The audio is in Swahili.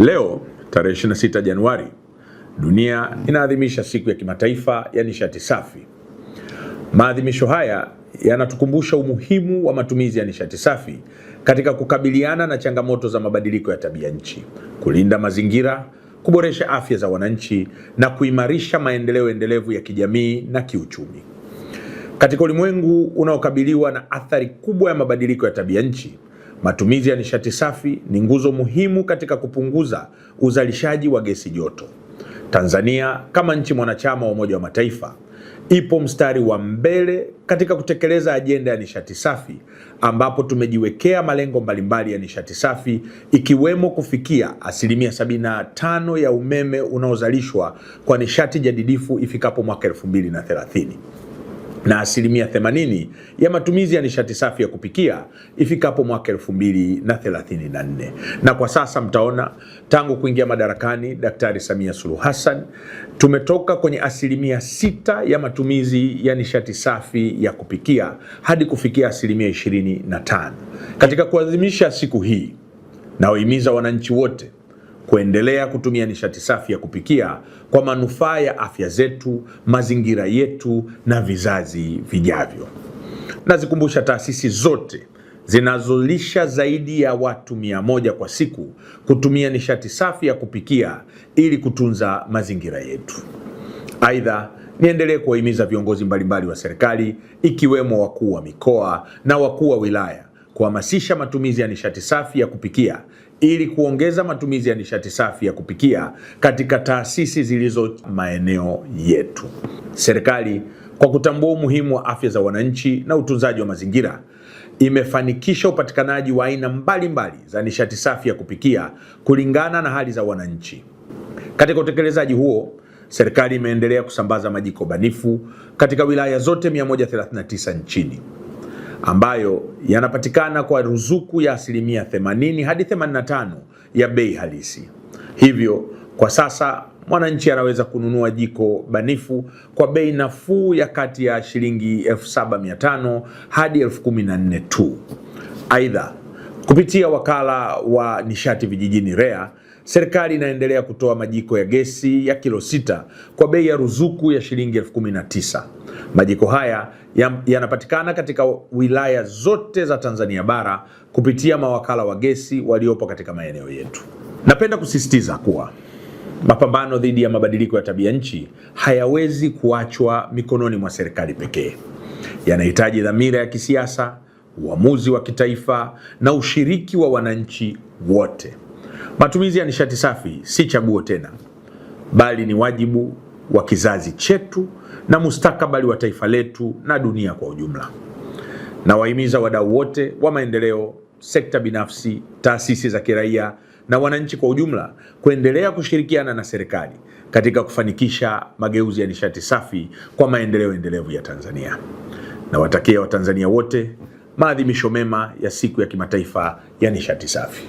Leo tarehe 26 Januari, dunia inaadhimisha siku ya kimataifa ya nishati safi. Maadhimisho haya yanatukumbusha umuhimu wa matumizi ya nishati safi katika kukabiliana na changamoto za mabadiliko ya tabia nchi, kulinda mazingira, kuboresha afya za wananchi na kuimarisha maendeleo endelevu ya kijamii na kiuchumi. Katika ulimwengu unaokabiliwa na athari kubwa ya mabadiliko ya tabia nchi, matumizi ya nishati safi ni nguzo muhimu katika kupunguza uzalishaji wa gesi joto. Tanzania kama nchi mwanachama wa Umoja wa Mataifa ipo mstari wa mbele katika kutekeleza ajenda ya nishati safi, ambapo tumejiwekea malengo mbalimbali ya nishati safi ikiwemo kufikia asilimia 75 ya umeme unaozalishwa kwa nishati jadidifu ifikapo mwaka 2030. Na asilimia 80 ya matumizi ya nishati safi ya kupikia ifikapo mwaka 2034. Na kwa sasa mtaona tangu kuingia madarakani Daktari Samia Suluhu Hassan tumetoka kwenye asilimia 6 ya matumizi ya nishati safi ya kupikia hadi kufikia asilimia 25. Katika kuadhimisha siku hii, nawahimiza wananchi wote kuendelea kutumia nishati safi ya kupikia kwa manufaa ya afya zetu, mazingira yetu na vizazi vijavyo. Nazikumbusha taasisi zote zinazolisha zaidi ya watu 100 kwa siku kutumia nishati safi ya kupikia ili kutunza mazingira yetu. Aidha, niendelee kuwahimiza viongozi mbalimbali wa serikali ikiwemo wakuu wa mikoa na wakuu wa wilaya kuhamasisha matumizi ya nishati safi ya kupikia ili kuongeza matumizi ya nishati safi ya kupikia katika taasisi zilizo maeneo yetu. Serikali, kwa kutambua umuhimu wa afya za wananchi na utunzaji wa mazingira, imefanikisha upatikanaji wa aina mbalimbali za nishati safi ya kupikia kulingana na hali za wananchi. Katika utekelezaji huo, serikali imeendelea kusambaza majiko banifu katika wilaya zote 139 nchini, ambayo yanapatikana kwa ruzuku ya asilimia 80 hadi 85 ya bei halisi. Hivyo kwa sasa mwananchi anaweza kununua jiko banifu kwa bei nafuu ya kati ya shilingi 7,500 hadi 14,000 tu. Aidha, kupitia wakala wa nishati vijijini REA, serikali inaendelea kutoa majiko ya gesi ya kilo 6 kwa bei ya ruzuku ya shilingi 19,000. Majiko haya yanapatikana katika wilaya zote za Tanzania bara kupitia mawakala wa gesi waliopo katika maeneo yetu. Napenda kusisitiza kuwa mapambano dhidi ya mabadiliko ya tabia nchi hayawezi kuachwa mikononi mwa serikali pekee. Yanahitaji dhamira ya kisiasa, uamuzi wa kitaifa na ushiriki wa wananchi wote. Matumizi ya nishati safi si chaguo tena, bali ni wajibu wa kizazi chetu na mustakabali wa taifa letu na dunia kwa ujumla. Nawahimiza wadau wote wa maendeleo, sekta binafsi, taasisi za kiraia na wananchi kwa ujumla kuendelea kushirikiana na serikali katika kufanikisha mageuzi ya nishati safi kwa maendeleo endelevu ya Tanzania. Nawatakia Watanzania wote maadhimisho mema ya siku ya kimataifa ya nishati safi.